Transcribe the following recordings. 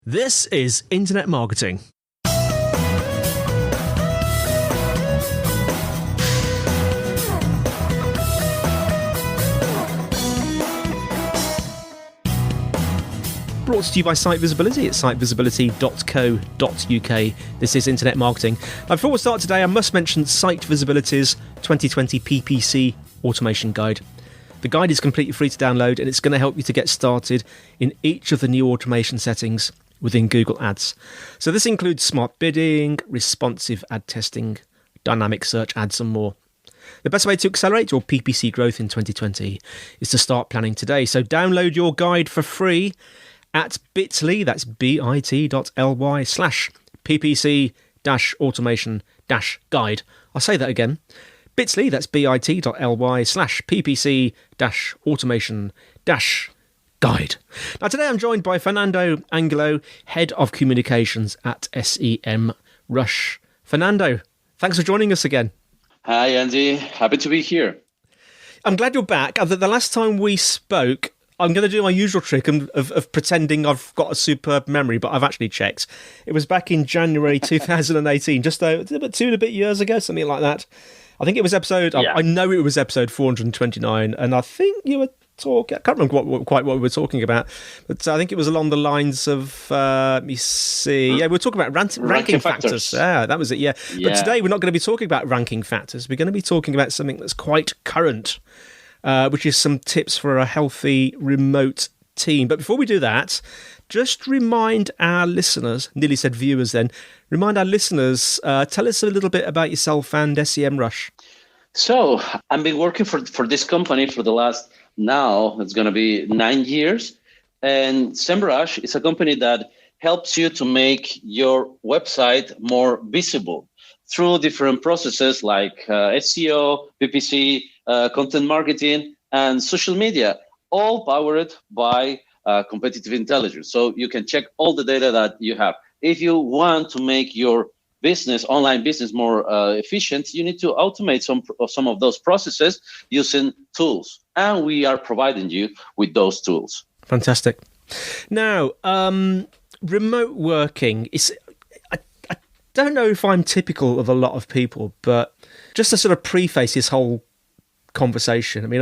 This is Internet Marketing. Brought to you by SiteVisibility at sitevisibility.co.uk. This is Internet Marketing. Now, before we start today, I must mention SiteVisibility's 2020 PPC Automation Guide. The guide is completely free to download, and it's going to help you to get started in each of the new automation settings within Google Ads. So this includes smart bidding, responsive ad testing, dynamic search ads, and more. The best way to accelerate your PPC growth in 2020 is to start planning today. So download your guide for free at bit.ly, that's bit.ly/ppc-automation-guide. I'll say that again. bit.ly, that's bit.ly/ppc-automation-guide. Now today I'm joined by Fernando Angulo, Head of Communications at SEMRush. Fernando, thanks for joining us again. Hi Andy, happy to be here. I'm glad you're back. The last time we spoke, I'm going to do my usual trick of pretending I've got a superb memory, but I've actually checked. It was back in January 2018, just about 2 years ago, something like that. I think it was I know it was episode 429, and I think you were talking, I can't remember quite what we were talking about, but I think it was along the lines of, let me see, we were talking about ranking factors. Yeah, that was it, yeah. But today we're not going to be talking about ranking factors. We're going to be talking about something that's quite current, which is some tips for a healthy remote team. But before we do that, just remind our listeners, nearly said viewers then, remind our listeners, tell us a little bit about yourself and SEMRush. So I've been working for this company for the last, now it's going to be 9 years. And SEMRush is a company that helps you to make your website more visible through different processes like SEO, PPC, content marketing, and social media, all powered by competitive intelligence. So you can check all the data that you have. If you want to make your online business more efficient, you need to automate some of those processes using tools. And we are providing you with those tools. Fantastic. Now, remote working is, I don't know if I'm typical of a lot of people, but just to sort of preface this whole conversation, I mean,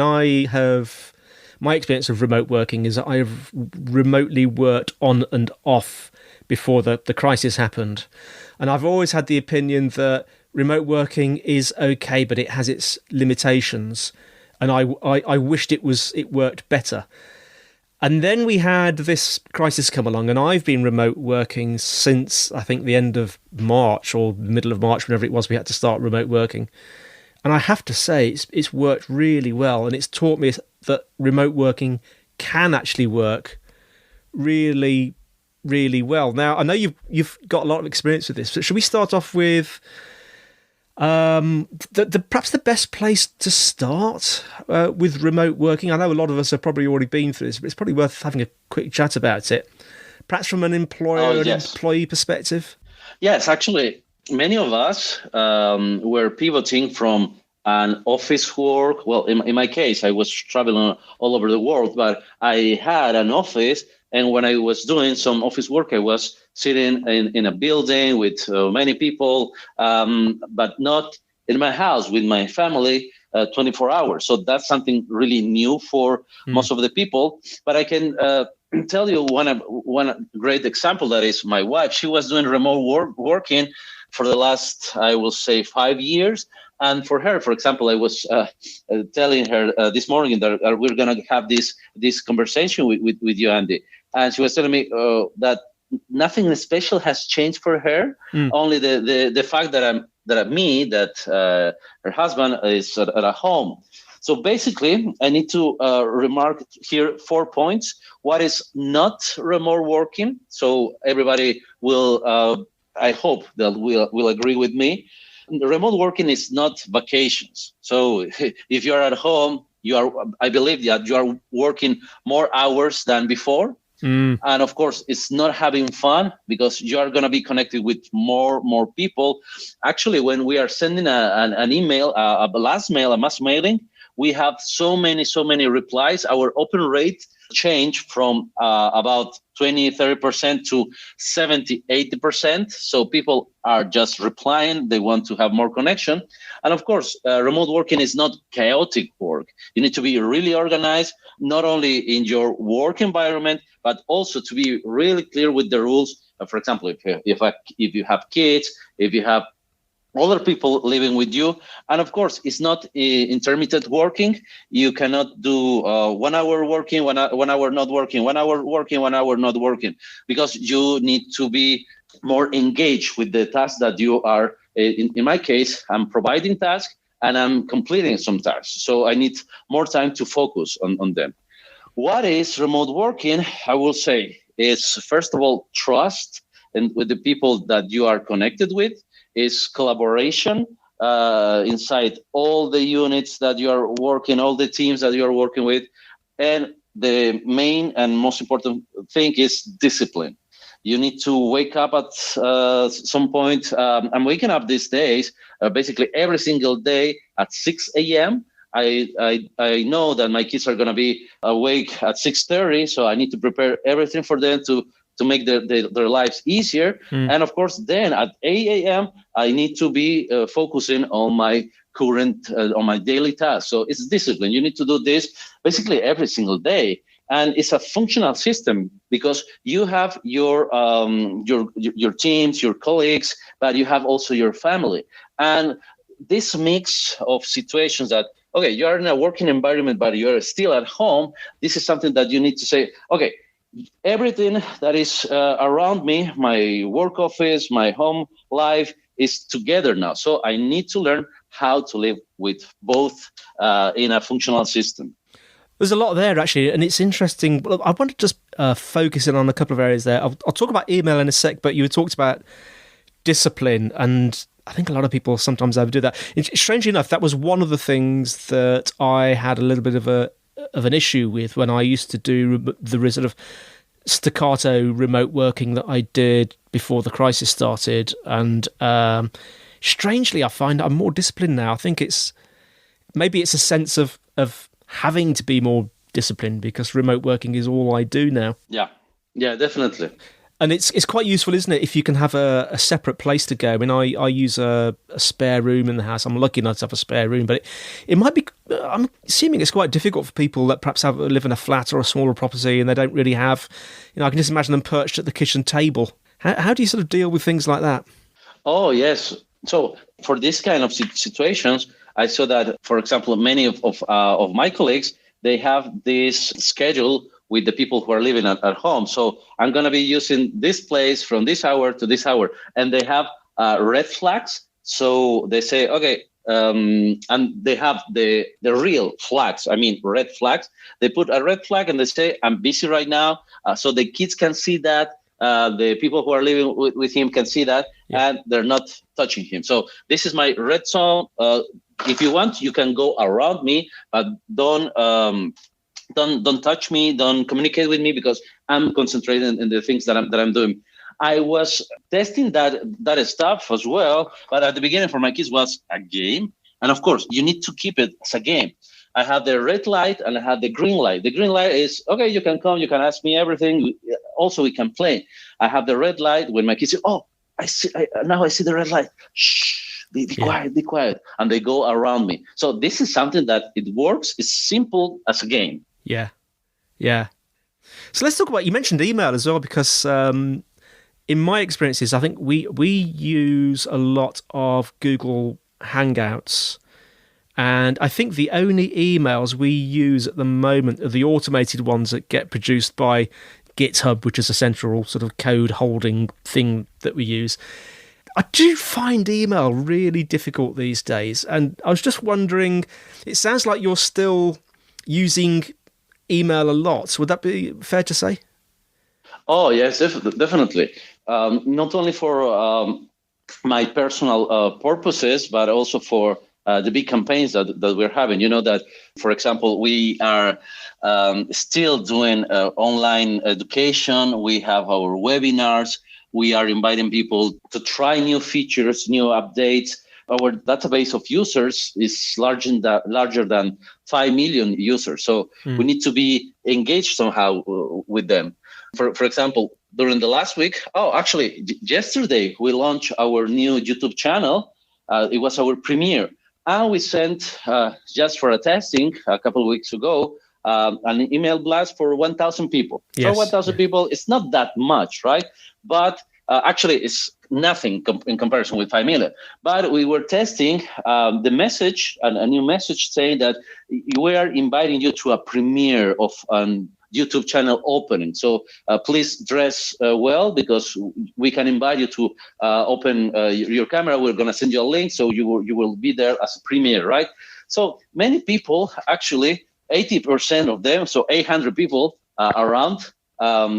my experience of remote working is that I have remotely worked on and off before the crisis happened. And I've always had the opinion that remote working is okay, but it has its limitations. And I wished it worked better. And then we had this crisis come along, and I've been remote working since, I think, the end of March or middle of March, whenever it was we had to start remote working. And I have to say, it's worked really well, and it's taught me that remote working can actually work really, really well. Now, I know you've got a lot of experience with this, but should we start off with perhaps the best place to start with remote working? I know a lot of us have probably already been through this, but it's probably worth having a quick chat about it. Perhaps from an employer and employee perspective. Yes, actually, many of us were pivoting from an office work. Well, in my case, I was traveling all over the world, but I had an office. And when I was doing some office work, I was sitting in a building with many people, but not in my house with my family 24 hours. So that's something really new for most of the people. But I can tell you one great example, that is my wife. She was doing remote working for the last, I will say, 5 years. And for her, for example, I was telling her this morning that we're going to have this conversation with you, Andy. And she was telling me that nothing special has changed for her. Only the fact that her husband is at home. So basically, I need to remark here 4 points. What is not remote working? So everybody will, I hope that will agree with me. Remote working is not vacations. So if you're at home, I believe that you are working more hours than before. And of course, it's not having fun because you are going to be connected with more people. Actually, when we are sending an email, a mass mailing, we have so many replies. Our open rate change from about 20-30% to 70-80%. So people are just replying. They want to have more connection. And of course, remote working is not chaotic work. You need to be really organized, not only in your work environment, but also to be really clear with the rules. For example, if you have kids, if you have other people living with you, and of course, it's not intermittent working. You cannot do 1 hour working, 1 hour not working, 1 hour working, 1 hour not working, because you need to be more engaged with the task that you are. In my case, I'm providing tasks and I'm completing some tasks, so I need more time to focus on them. What is remote working? I will say is, first of all, trust and with the people that you are connected with, is collaboration inside all the units that you are working, all the teams that you are working with. And the main and most important thing is discipline. You need to wake up at some point. I'm waking up these days, basically every single day at 6 a.m. I know that my kids are going to be awake at 6:30, so I need to prepare everything for them to make their lives easier. And of course, then at 8 a.m., I need to be focusing on my on my daily tasks. So it's discipline. You need to do this basically every single day. And it's a functional system because you have your teams, your colleagues, but you have also your family. And this mix of situations that, okay, you are in a working environment, but you're still at home. This is something that you need to say, okay, everything that is around me, my work office, my home life is together now. So I need to learn how to live with both in a functional system. There's a lot there, actually, and it's interesting. I want to just focus in on a couple of areas there. I'll talk about email in a sec, but you talked about discipline, and I think a lot of people sometimes overdo that. Strangely enough, that was one of the things that I had a little bit of an issue with when I used to do the sort of staccato remote working that I did before the crisis started. And strangely, I find I'm more disciplined now. I think maybe it's a sense of having to be more disciplined because remote working is all I do now. Yeah, definitely. And it's quite useful, isn't it, if you can have a separate place to go. I mean, I use a spare room in the house. I'm lucky enough to have a spare room, but it might be, I'm assuming it's quite difficult for people that perhaps live in a flat or a smaller property and they don't really have, I can just imagine them perched at the kitchen table. How do you sort of deal with things like that? Oh, yes. So for this kind of situations, I saw that, for example, many of my colleagues, they have this schedule with the people who are living at home. So I'm going to be using this place from this hour to this hour. And they have red flags. So they say, okay, and they have the real flags. I mean, red flags. They put a red flag and they say, I'm busy right now. So the kids can see that. The people who are living with him can see that, and they're not touching him. So this is my red zone. If you want, you can go around me, but don't touch me. Don't communicate with me because I'm concentrating in the things that I'm doing. I was testing that stuff as well, but at the beginning for my kids was a game, and of course you need to keep it as a game. I have the red light and I have the green light. The green light is, okay, you can come, you can ask me everything. Also, we can play. I have the red light when my kids say, oh, now I see the red light. Shh, be quiet, be quiet. And they go around me. So this is something that it works. It's simple as a game. Yeah. So let's talk about, you mentioned email as well, because in my experiences, I think we use a lot of Google Hangouts. And I think the only emails we use at the moment are the automated ones that get produced by GitHub, which is a central sort of code holding thing that we use. I do find email really difficult these days. And I was just wondering, it sounds like you're still using email a lot. Would that be fair to say? Oh, yes, definitely. Not only for my personal purposes, but also for the big campaigns that we're having. You know that, for example, we are still doing online education. We have our webinars. We are inviting people to try new features, new updates. our database of users is larger than 5 million users. So we need to be engaged somehow with them. For example, during the last week, yesterday, we launched our new YouTube channel. It was our premiere. And we sent, just for a testing a couple of weeks ago, an email blast for 1,000 people. Yes. For 1,000 people, it's not that much, right? But actually, it's nothing in comparison with 5 million. But we were testing the message, a new message saying that we are inviting you to a premiere of YouTube channel opening. So please dress well, because we can invite you to open your camera. We're going to send you a link, so you will be there as a premiere, right? So many people, actually 80% of them, so 800 people around,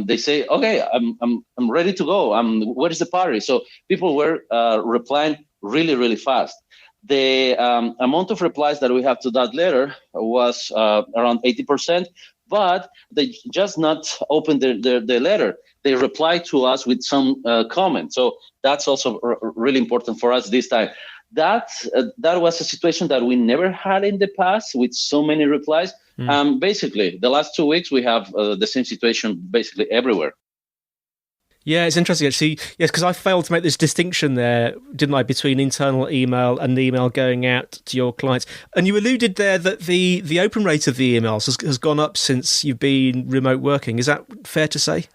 they say, okay, I'm ready to go. Where is the party? So people were replying really, really fast. The amount of replies that we have to that letter was around 80%, but they just not opened the letter. They replied to us with some comment. So that's also really important for us this time. That was a situation that we never had in the past with so many replies. Basically, the last 2 weeks, we have the same situation basically everywhere. Yeah, it's interesting actually. Yes, because I failed to make this distinction there, didn't I, between internal email and the email going out to your clients. And you alluded there that the open rate of the emails has gone up since you've been remote working. Is that fair to say?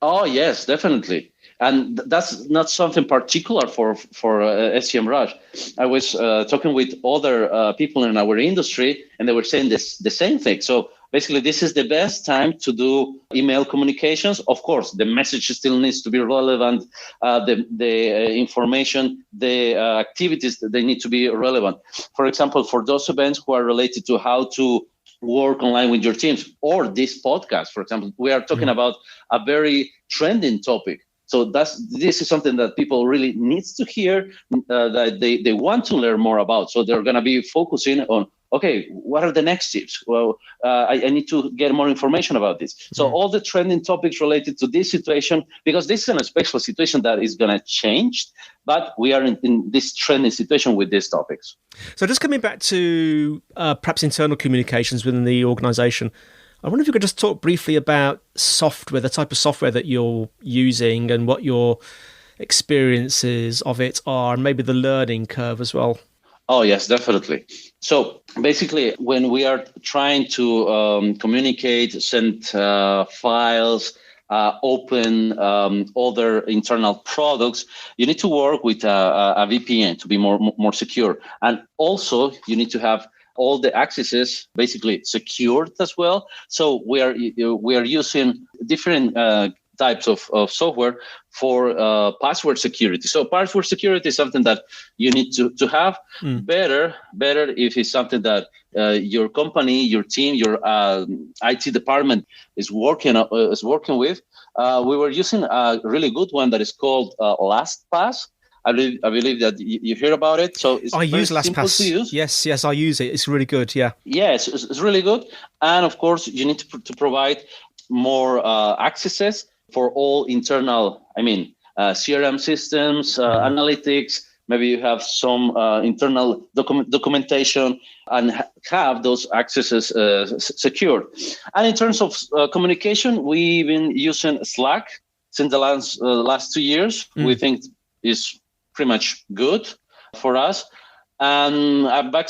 Oh, yes, definitely. And that's not something particular for SEMRush. I was talking with other people in our industry, and they were saying the same thing. So basically, this is the best time to do email communications. Of course, the message still needs to be relevant. The information, the activities, they need to be relevant. For example, for those events who are related to how to work online with your teams, or this podcast, for example, we are talking about a very trending topic. So this is something that people really needs to hear, that they want to learn more about. So they're going to be focusing on, okay, what are the next tips? Well, I need to get more information about this. So all the trending topics related to this situation, because this is a special situation that is going to change, but we are in this trending situation with these topics. So just coming back to perhaps internal communications within the organization, I wonder if you could just talk briefly about software, the type of software that you're using and what your experiences of it are, and maybe the learning curve as well. Oh, yes, definitely. So basically, when we are trying to communicate, send files, open other internal products, you need to work with a VPN to be more secure. And also, you need to have all the accesses basically secured as well. So we are using different types of software for password security. So password security is something that you need to have. Better if it's something that your company, your team, your IT department is working with. We were using a really good one that is called LastPass. I believe that you hear about it. So it's I very use simple LastPass. to use. Yes, I use it. It's really good. Yeah. Yes, it's really good. And of course, you need to provide more accesses for all internal, CRM systems, analytics. Maybe you have some internal documentation and have those accesses secured. And in terms of communication, we've been using Slack since the last 2 years. We think is pretty much good for us. And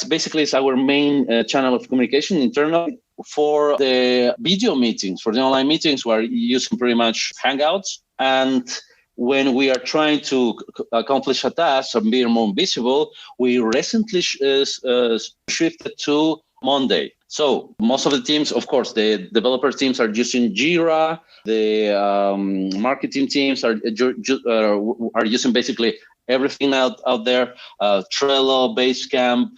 basically, it's our main channel of communication internally. For the video meetings, for the online meetings, we're using pretty much Hangouts. And when we are trying to accomplish a task and be more visible, we recently shifted to Monday. So most of the teams, of course, the developer teams are using Jira. The marketing teams are using basically everything out there, Trello, Basecamp.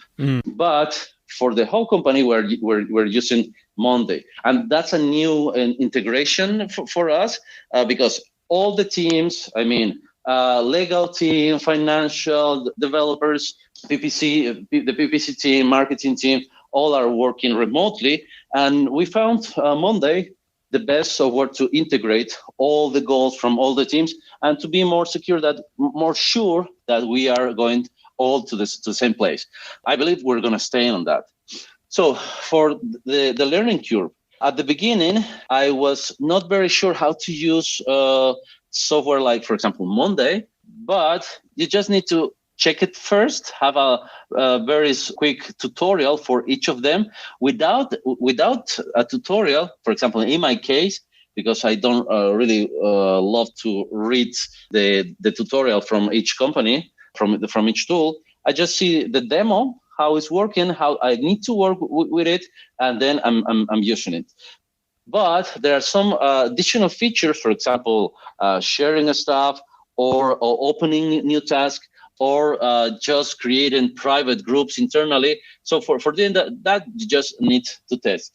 But for the whole company, we're using Monday. And that's a new integration for us because all the teams, legal team, financial, developers, PPC, the PPC team, marketing team, all are working remotely. And we found Monday the best software to integrate all the goals from all the teams and to be more sure that we are going all to the same place. I believe we're going to stay on that. So for the learning curve, at the beginning, I was not very sure how to use software like, for example, Monday, but you just need to check it first, have a very quick tutorial for each of them. Without a tutorial, for example, in my case, because I don't really love to read the tutorial from each company, from each tool, I just see the demo, how it's working, how I need to work with it, and then I'm using it. But there are some additional features, for example, sharing stuff or opening new tasks, or just creating private groups internally. So for doing that you just need to test.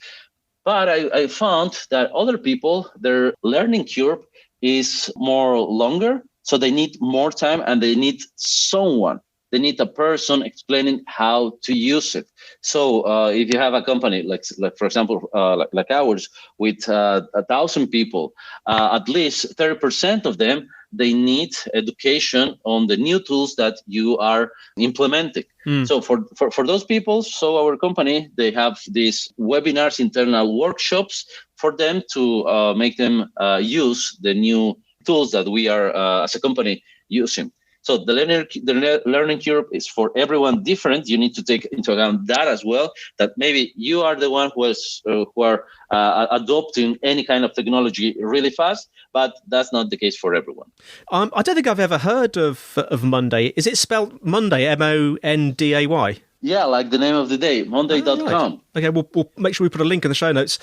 But I found that other people, their learning curve is more longer, so they need more time and they need someone. They need a person explaining how to use it. So if you have a company like for example, like ours, with 1,000 people, at least 30% of them, they need education on the new tools that you are implementing. So for those people, so our company, they have these webinars, internal workshops for them to make them use the new tools that we are as a company using. So the learning curve is for everyone different. You need to take into account that as well, that maybe you are the one who are adopting any kind of technology really fast, but that's not the case for everyone. I don't think I've ever heard of Monday. Is it spelled Monday, Monday? Yeah, like the name of the day, monday.com. Right. Okay, we'll make sure we put a link in the show notes.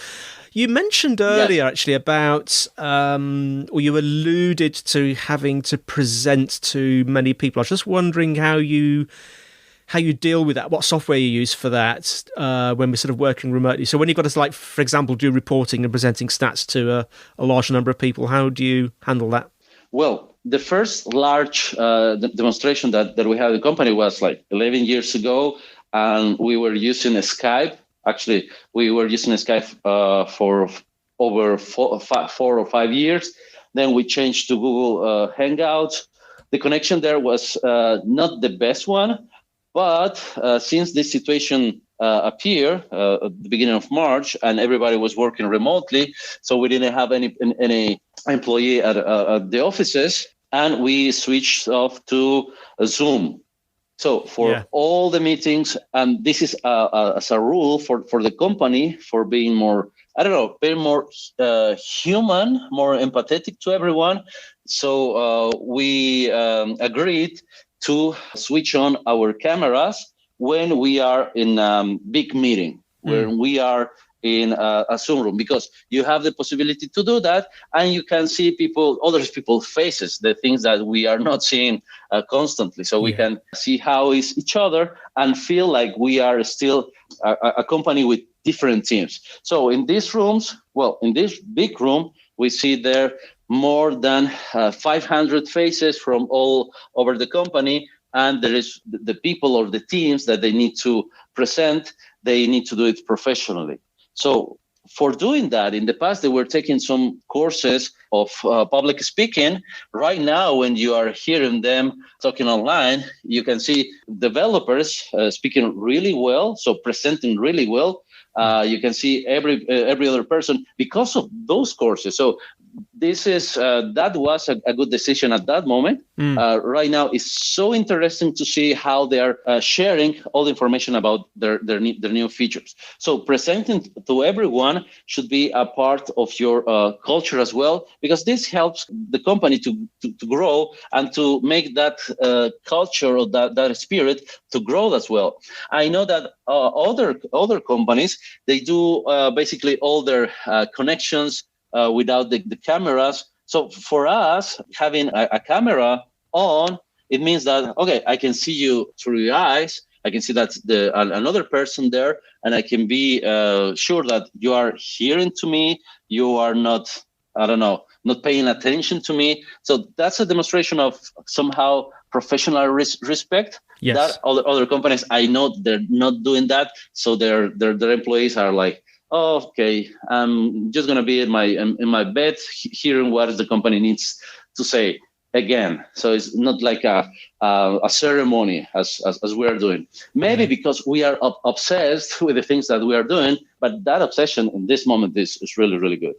You mentioned earlier, actually, about, or you alluded to having to present to many people. I was just wondering how you deal with that, what software you use for that when we're sort of working remotely. So when you've got to, like, for example, do reporting and presenting stats to a large number of people, how do you handle that? Well, the first large demonstration that we had in the company was like 11 years ago, and we were using Skype. Actually, we were using Skype for over 4 or 5 years. Then we changed to Google Hangouts. The connection there was not the best one, but since this situation appeared at the beginning of March, and everybody was working remotely, so we didn't have any employee at the offices, and we switched off to Zoom. So for all the meetings, and this is as a rule for the company, for being more, being more human, more empathetic to everyone. So we agreed to switch on our cameras when we are in a big meeting, when we are in a Zoom room, because you have the possibility to do that, and you can see other people's faces, the things that we are not seeing constantly. So we can see how is each other and feel like we are still a company with different teams. So in these rooms, in this big room, we see there more than 500 faces from all over the company, and there is the people or the teams that they need to present. They need to do it professionally. So for doing that, in the past, they were taking some courses of public speaking. Right now, when you are hearing them talking online, you can see developers speaking really well, so presenting really well. You can see every other person because of those courses. So this is that was a good decision at that moment. Right now, it's so interesting to see how they are sharing all the information about their new features. So presenting to everyone should be a part of your culture as well, because this helps the company to grow and to make that culture or that spirit to grow as well. I know that other companies, they do basically all their connections without the cameras. So for us, having a camera on, it means that, okay, I can see you through your eyes. I can see that another person there, and I can be sure that you are hearing to me. You are not paying attention to me. So that's a demonstration of somehow professional respect. Yes. That other companies, I know they're not doing that. So their employees are like, oh, okay, I'm just gonna be in my bed hearing what the company needs to say. again. So it's not like a ceremony as we are doing. Maybe because we are obsessed with the things that we are doing, but that obsession in this moment is really, really good.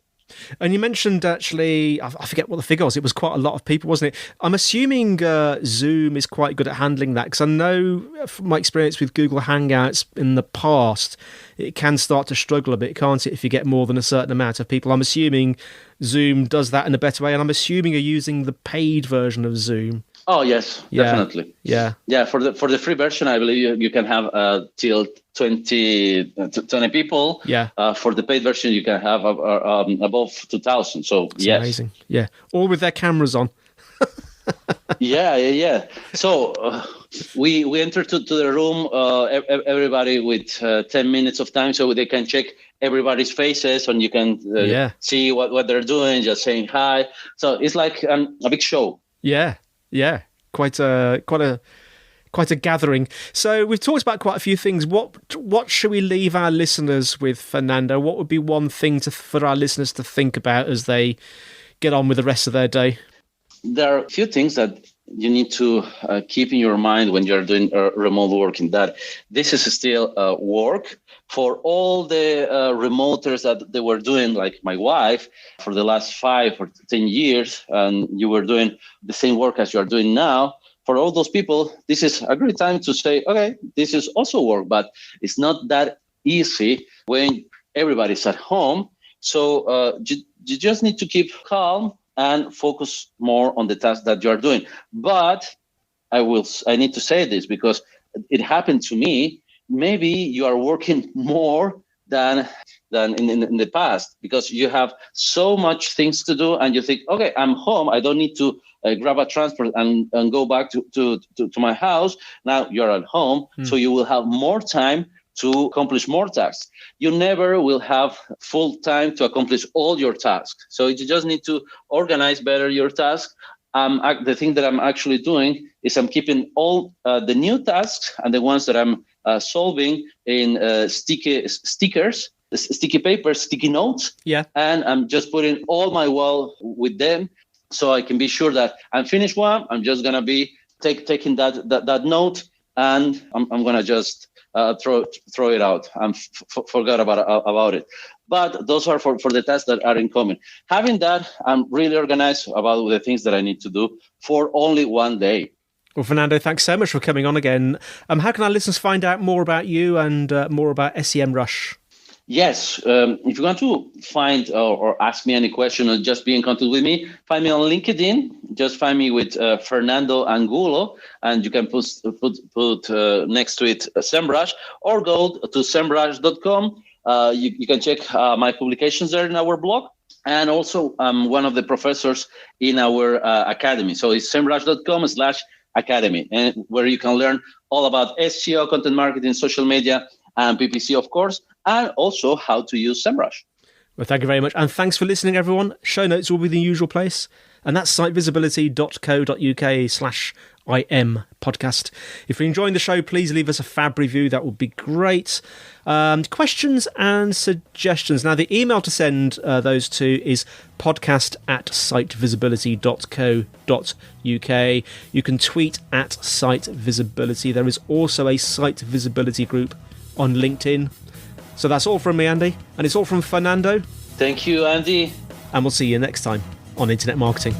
And you mentioned, actually, I forget what the figure was. It was quite a lot of people, wasn't it? I'm assuming Zoom is quite good at handling that, because I know from my experience with Google Hangouts in the past, it can start to struggle a bit, can't it, if you get more than a certain amount of people. I'm assuming Zoom does that in a better way, and I'm assuming you're using the paid version of Zoom. Oh yes, definitely. Yeah. For the free version, I believe you can have till 20 people. Yeah. For the paid version, you can have above 2,000. So it's yes, amazing. Yeah, all with their cameras on. yeah. So we enter to the room, everybody with 10 minutes of time, so they can check everybody's faces, and you can see what they're doing, just saying hi. So it's like a big show. Yeah, quite a gathering. So we've talked about quite a few things. What should we leave our listeners with, Fernando? What would be one thing for our listeners to think about as they get on with the rest of their day? There are a few things that you need to keep in your mind when you're doing remote working, that this is still work. For all the remoters that they were doing, like my wife, for the last 5 or 10 years, and you were doing the same work as you are doing now, for all those people, this is a great time to say, okay, this is also work, but it's not that easy when everybody's at home. So you just need to keep calm and focus more on the task that you are doing. But I need to say this because it happened to me. Maybe you are working more than in the past, because you have so much things to do, and you think, okay, I'm home, I don't need to grab a transport and go back to my house. Now you're at home, so you will have more time to accomplish more tasks. You never will have full time to accomplish all your tasks. So you just need to organize better your tasks. The thing that I'm actually doing is I'm keeping all the new tasks and the ones that I'm solving in sticky papers, sticky notes. Yeah. And I'm just putting all my with them, so I can be sure that I'm finished one. I'm just going to be taking that note, and I'm going to just throw it out. I'm forgot about it. But those are for the tasks that are incoming. Having that, I'm really organized about the things that I need to do for only one day. Well, Fernando, thanks so much for coming on again. How can our listeners find out more about you and more about SEMRush? Yes, if you want to find or ask me any question or just be in contact with me, find me on LinkedIn. Just find me with Fernando Angulo, and you can put next to it SEMRush, or go to SEMRush.com. You can check my publications there in our blog. And also, I'm one of the professors in our academy. So it's SEMRush.com/academy, and where you can learn all about SEO, content marketing, social media, and PPC, of course, and also how to use SEMRush. Well, thank you very much. And thanks for listening, everyone. Show notes will be the usual place. And that's sitevisibility.co.uk/IM podcast. If you're enjoying the show, please leave us a fab review. That would be great. Questions and suggestions. Now, the email to send those to is podcast@sitevisibility.co.uk. You can tweet at SiteVisibility. There is also a Site Visibility group on LinkedIn. So that's all from me, Andy, and it's all from Fernando. Thank you, Andy. And we'll see you next time on Internet Marketing.